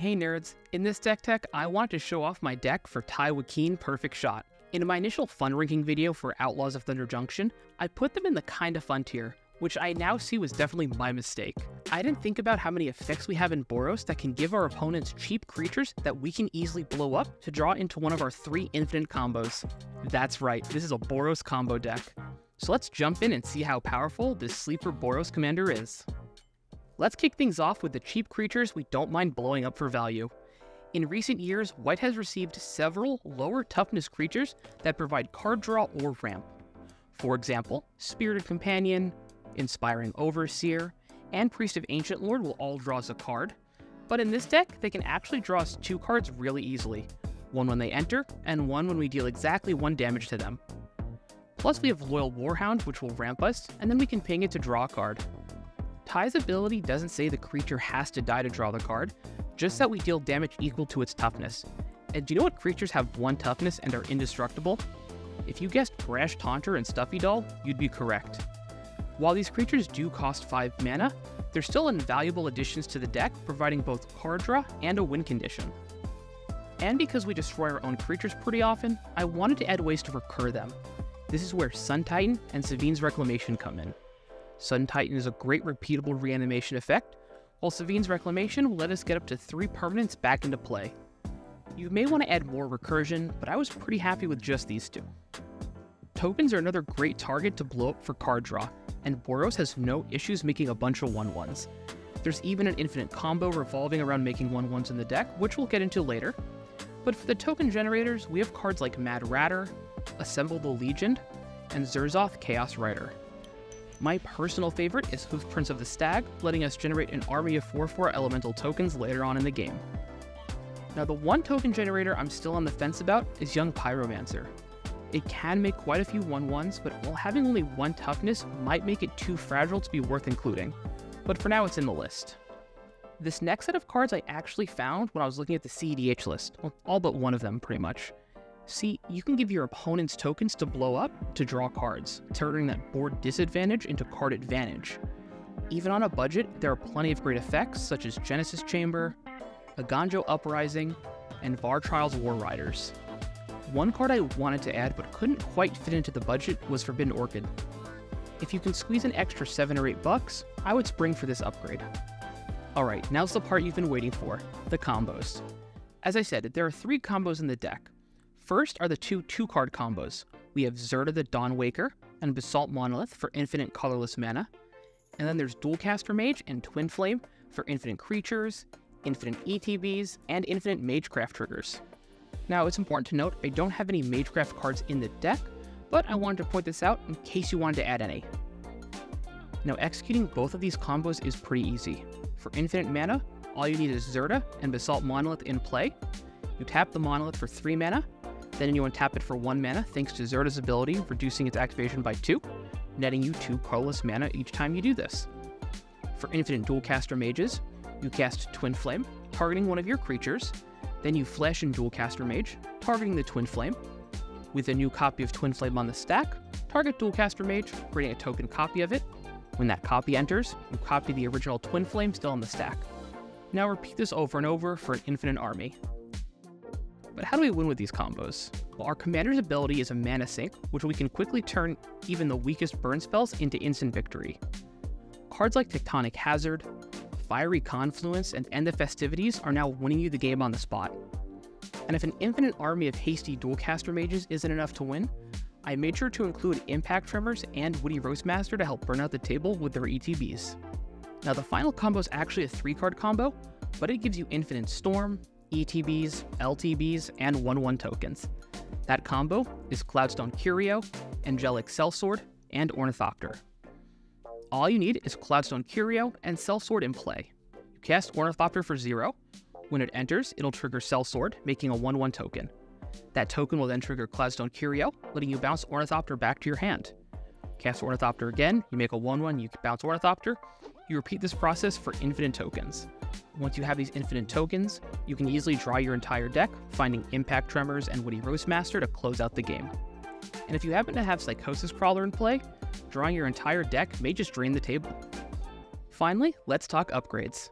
Hey nerds, in this deck tech, I wanted to show off my deck for Taii Wakeen Perfect Shot. In my initial fun ranking video for Outlaws of Thunder Junction, I put them in the kinda fun tier, which I now see was definitely my mistake. I didn't think about how many effects we have in Boros that can give our opponents cheap creatures that we can easily blow up to draw into one of our 3 infinite combos. That's right, this is a Boros combo deck. So let's jump in and see how powerful this sleeper Boros commander is. Let's kick things off with the cheap creatures we don't mind blowing up for value. In recent years, White has received several lower toughness creatures that provide card draw or ramp. For example, Spirited Companion, Inspiring Overseer, and Priest of Ancient Lord will all draw us a card, but in this deck, they can actually draw us 2 cards really easily, one when they enter, and one when we deal exactly 1 damage to them. Plus we have Loyal Warhound, which will ramp us, and then we can ping it to draw a card. Tai's ability doesn't say the creature has to die to draw the card, just that we deal damage equal to its toughness. And do you know what creatures have 1 toughness and are indestructible? If you guessed Brash Taunter and Stuffy Doll, you'd be correct. While these creatures do cost 5 mana, they're still invaluable additions to the deck, providing both card draw and a win condition. And because we destroy our own creatures pretty often, I wanted to add ways to recur them. This is where Sun Titan and Sevinne's Reclamation come in. Sun Titan is a great repeatable reanimation effect, while Sevinne's Reclamation will let us get up to 3 permanents back into play. You may want to add more recursion, but I was pretty happy with just these 2. Tokens are another great target to blow up for card draw, and Boros has no issues making a bunch of 1/1s. There's even an infinite combo revolving around making 1/1s in the deck, which we'll get into later. But for the token generators, we have cards like Mad Ratter, Assemble the Legion, and Zerzoth Chaos Rider. My personal favorite is Hoofprints of the Stag, letting us generate an army of 4/4 elemental tokens later on in the game. Now the one token generator I'm still on the fence about is Young Pyromancer. It can make quite a few 1/1s, but while having only 1 toughness might make it too fragile to be worth including. But for now it's in the list. This next set of cards I actually found when I was looking at the EDH list, well, all but one of them pretty much. See, you can give your opponent's tokens to blow up to draw cards, turning that board disadvantage into card advantage. Even on a budget, there are plenty of great effects such as Genesis Chamber, Aganjo Uprising, and Vartrial's War Riders. One card I wanted to add but couldn't quite fit into the budget was Forbidden Orchid. If you can squeeze an extra $7 or $8, I would spring for this upgrade. Alright, now's the part you've been waiting for, the combos. As I said, there are 3 combos in the deck. First are the 2 2-card combos. We have Zerta the Dawnwaker and Basalt Monolith for infinite colorless mana. And then there's Dualcaster Mage and Twin Flame for infinite creatures, infinite ETBs, and infinite Magecraft triggers. Now it's important to note I don't have any Magecraft cards in the deck, but I wanted to point this out in case you wanted to add any. Now executing both of these combos is pretty easy. For infinite mana, all you need is Zerta and Basalt Monolith in play. You tap the Monolith for 3 mana, then you untap it for 1 mana thanks to Zerta's ability, reducing its activation by 2, netting you 2 colorless mana each time you do this. For infinite Dualcaster Mages, you cast Twin Flame, targeting one of your creatures, then you flash in Dualcaster Mage, targeting the Twin Flame. With a new copy of Twin Flame on the stack, target Dualcaster Mage, creating a token copy of it. When that copy enters, you copy the original Twin Flame still on the stack. Now repeat this over and over for an infinite army. But how do we win with these combos? Well, our commander's ability is a mana sink, which we can quickly turn even the weakest burn spells into instant victory. Cards like Tectonic Hazard, Fiery Confluence, and End the Festivities are now winning you the game on the spot. And if an infinite army of hasty Dualcaster Mages isn't enough to win, I made sure to include Impact Tremors and Woody Roastmaster to help burn out the table with their ETBs. Now the final combo is actually a 3-card combo, but it gives you Infinite Storm, ETBs, LTBs, and 1/1 tokens. That combo is Cloudstone Curio, Angelic Sellsword, and Ornithopter. All you need is Cloudstone Curio and Sellsword in play. You cast Ornithopter for 0. When it enters, it'll trigger Sellsword, making a 1/1 token. That token will then trigger Cloudstone Curio, letting you bounce Ornithopter back to your hand. Cast Ornithopter again, you make a 1/1, you bounce Ornithopter. You repeat this process for infinite tokens. Once you have these infinite tokens, you can easily draw your entire deck, finding Impact Tremors and Woody Roastmaster to close out the game. And if you happen to have Psychosis Crawler in play, drawing your entire deck may just drain the table. Finally, let's talk upgrades.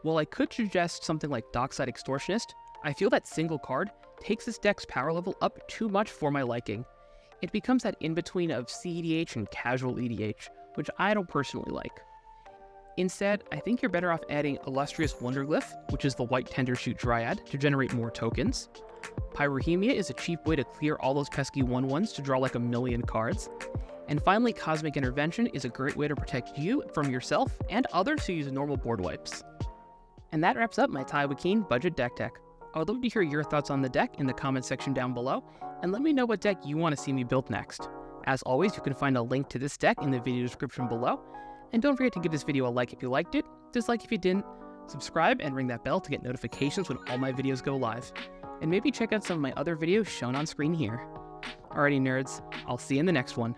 While I could suggest something like Dockside Extortionist, I feel that single card takes this deck's power level up too much for my liking. It becomes that in-between of CEDH and casual EDH, which I don't personally like. Instead, I think you're better off adding Illustrious Wonderglyph, which is the white Tendershoot Dryad, to generate more tokens. Pyrohemia is a cheap way to clear all those pesky 1/1s to draw like a million cards. And finally, Cosmic Intervention is a great way to protect you from yourself and others who use normal board wipes. And that wraps up my Taii Wakeen budget deck tech. I would love to hear your thoughts on the deck in the comment section down below, and let me know what deck you want to see me build next. As always, you can find a link to this deck in the video description below, and don't forget to give this video a like if you liked it, dislike if you didn't, subscribe and ring that bell to get notifications when all my videos go live, and maybe check out some of my other videos shown on screen here. Alrighty nerds, I'll see you in the next one.